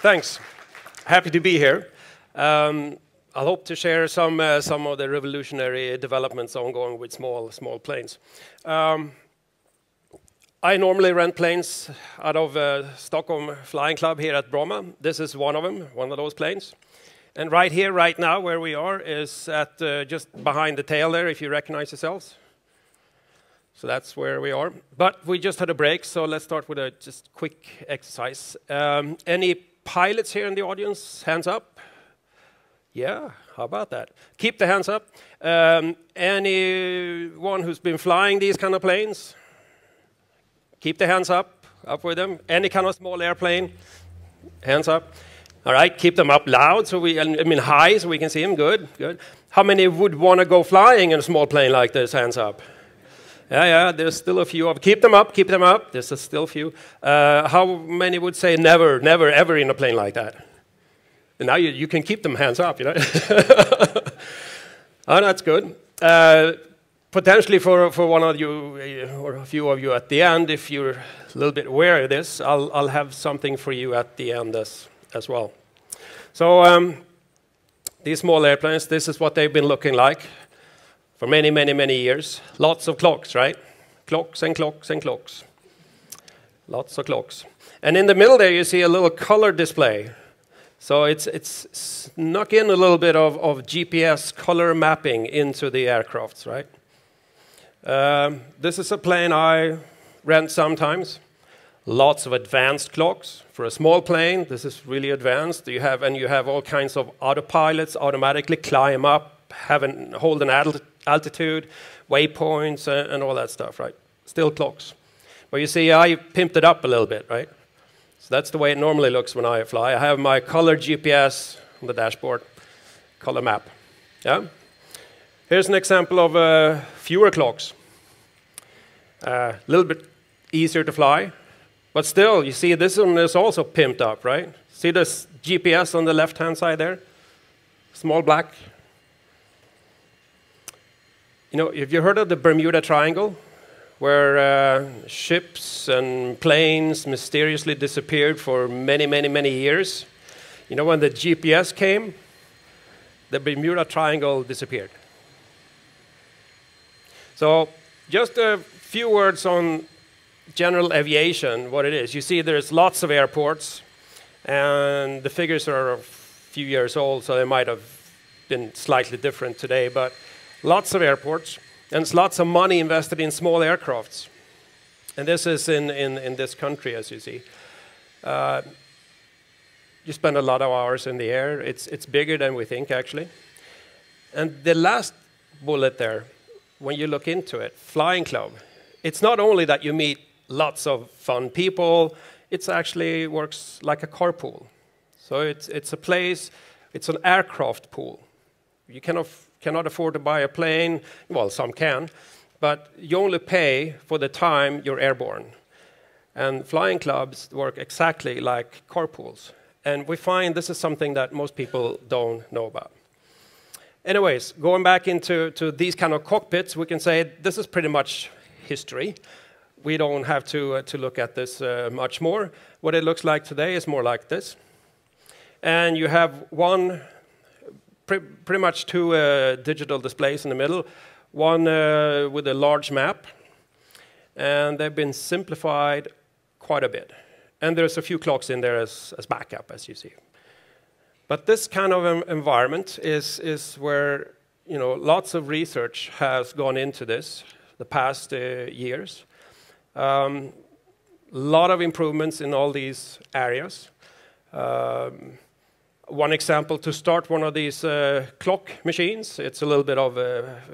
Thanks. Happy to be here. I hope to share some of the revolutionary developments ongoing with small planes. I normally rent planes out of Stockholm Flying Club here at Bromma. This is one of them, one of those planes. And right here, right now, where we are, is at just behind the tail there, if you recognize yourselves. So that's where we are. But we just had a break, so let's start with a just quick exercise. Any pilots here in the audience? Hands up. Yeah, how about that? Keep the hands up. Anyone who's been flying these kind of planes? Keep the hands up with them. Any kind of small airplane? Hands up. All right, keep them up loud, high, so we can see them. Good, good. How many would want to go flying in a small plane like this? Hands up. Yeah, there's still a few of. Keep them up, keep them up. There's still a few. How many would say never, never, ever in a plane like that? And now you can keep them hands up, you know. Oh, that's good. Potentially for one of you, or a few of you at the end, if you're a little bit aware of this, I'll have something for you at the end as well. So these small airplanes, this is what they've been looking like for many, many, many years. Lots of clocks, right? Clocks and clocks and clocks. Lots of clocks. And in the middle there you see a little color display. So it's snuck in a little bit of GPS color mapping into the aircrafts, right? This is a plane I rent sometimes. Lots of advanced clocks. For a small plane, this is really advanced. You have all kinds of autopilots automatically climb up, hold an altitude, waypoints, and all that stuff, right? Still clocks. But you see, I pimped it up a little bit, right? So that's the way it normally looks when I fly. I have my color GPS on the dashboard, color map. Yeah. Here's an example of fewer clocks. A little bit easier to fly. But still, you see this one is also pimped up, right? See this GPS on the left-hand side there? Small black. You know, have you heard of the Bermuda Triangle? Where ships and planes mysteriously disappeared for many, many, many years. You know, when the GPS came, the Bermuda Triangle disappeared. So, just a few words on general aviation, what it is. You see there's lots of airports, and the figures are a few years old, so they might have been slightly different today, but lots of airports, and it's lots of money invested in small aircrafts. And this is in this country, as you see. You spend a lot of hours in the air. It's bigger than we think, actually. And the last bullet there, when you look into it, Flying Club, it's not only that you meet lots of fun people, it actually works like a carpool. So it's a place, it's an aircraft pool. You cannot afford to buy a plane, well, some can, but you only pay for the time you're airborne. And flying clubs work exactly like carpools. And we find this is something that most people don't know about. Anyways, going back into these kind of cockpits, we can say this is pretty much history. We don't have to look at this much more. What it looks like today is more like this. And you have pretty much two digital displays in the middle, one with a large map, and they've been simplified quite a bit. And there's a few clocks in there as backup, as you see. But this kind of environment is where lots of research has gone into this the past years. Lot of improvements in all these areas. One example, to start one of these clock machines, it's a little bit of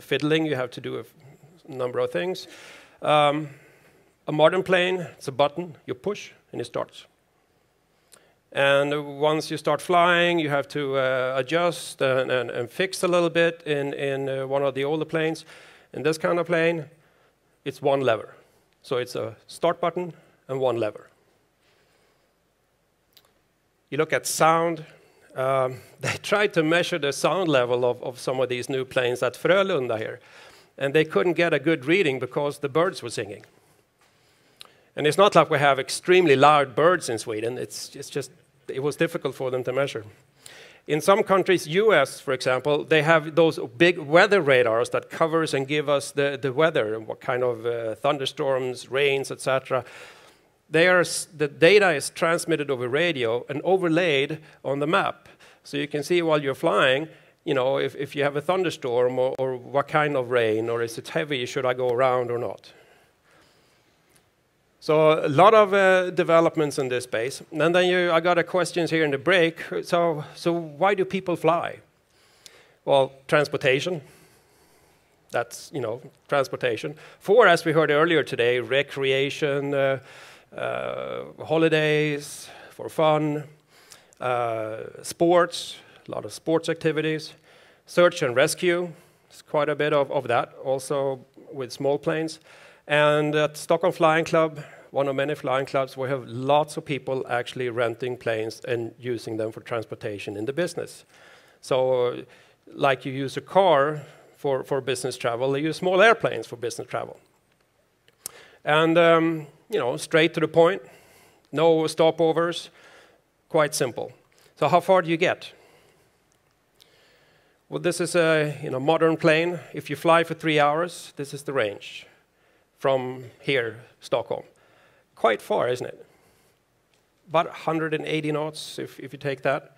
fiddling. You have to do a number of things. A modern plane, it's a button. You push, and it starts. And once you start flying, you have to adjust and fix a little bit in one of the older planes. In this kind of plane, it's one lever. So it's a start button and one lever. You look at sound. They tried to measure the sound level of some of these new planes at Frölunda here. And they couldn't get a good reading because the birds were singing. And it's not like we have extremely loud birds in Sweden. It's just it was difficult for them to measure. In some countries, US, for example, they have those big weather radars that covers and give us the weather, and what kind of thunderstorms, rains, etc. The data is transmitted over radio and overlaid on the map. So you can see while you're flying, you know, if you have a thunderstorm or what kind of rain, or is it heavy, should I go around or not? So a lot of developments in this space. And then I got a questions here in the break. So why do people fly? Well, transportation. That's, you know, transportation. For, as we heard earlier today, recreation, holidays, for fun, sports, a lot of sports activities, search and rescue. There's quite a bit of that, also with small planes. And at Stockholm Flying Club, one of many flying clubs, we have lots of people actually renting planes and using them for transportation in the business. So like you use a car for business travel, they use small airplanes for business travel. And, you know, straight to the point, no stopovers, quite simple. So how far do you get? Well, this is a modern plane. If you fly for 3 hours, this is the range from here, Stockholm. Quite far, isn't it? About 180 knots, if you take that.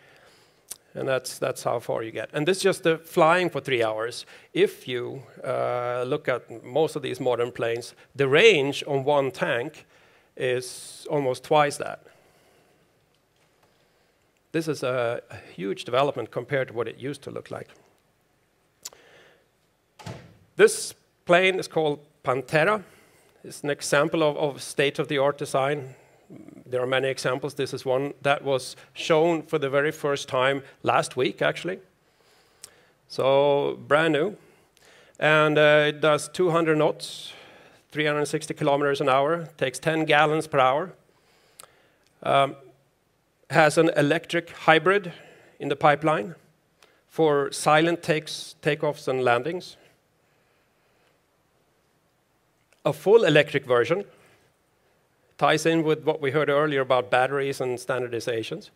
And that's how far you get. And this is just the flying for 3 hours. If you look at most of these modern planes, the range on one tank is almost twice that. This is a huge development compared to what it used to look like. This plane is called Pantera. It's an example of state-of-the-art design. There are many examples. This is one that was shown for the very first time last week, actually. So brand new. And it does 200 knots, 360 kilometers an hour, takes 10 gallons per hour. Has an electric hybrid in the pipeline for silent takeoffs and landings. A full electric version ties in with what we heard earlier about batteries and standardizations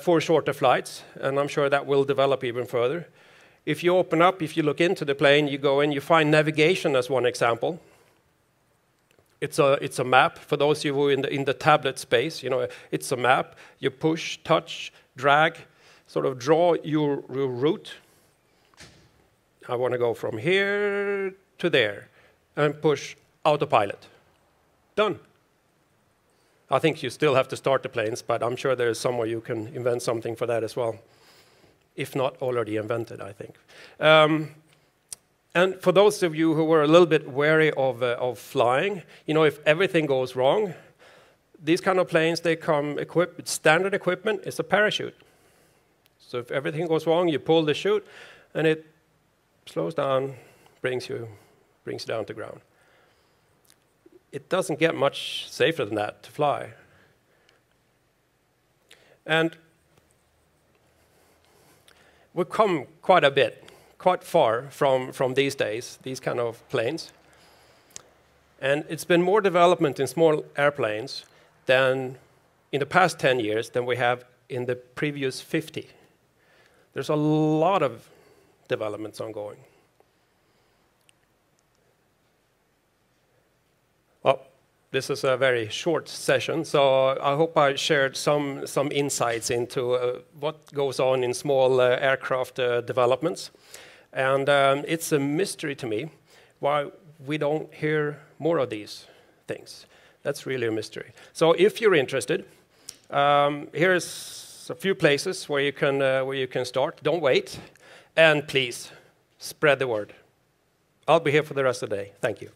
for shorter flights, and I'm sure that will develop even further. If you open up, if you look into the plane, you go in, you find navigation as one example. It's a map. For those of you who are in the tablet space, you know, it's a map. You push, touch, drag, sort of draw your route. I want to go from here to there. And push autopilot. Done. I think you still have to start the planes, but I'm sure there is somewhere you can invent something for that as well. If not already invented, I think. And for those of you who were a little bit wary of flying, you know, if everything goes wrong, these kind of planes, they come equipped with standard equipment. It's a parachute. So if everything goes wrong, you pull the chute, and it slows down, brings you down to ground. It doesn't get much safer than that to fly. And we've come quite a bit, quite far from these days, these kind of planes. And it's been more development in small airplanes than in the past 10 years than we have in the previous 50. There's a lot of developments ongoing. Well, this is a very short session, so I hope I shared some insights into what goes on in small aircraft developments. And it's a mystery to me why we don't hear more of these things. That's really a mystery. So if you're interested, here's a few places where you can start. Don't wait, and please spread the word. I'll be here for the rest of the day. Thank you.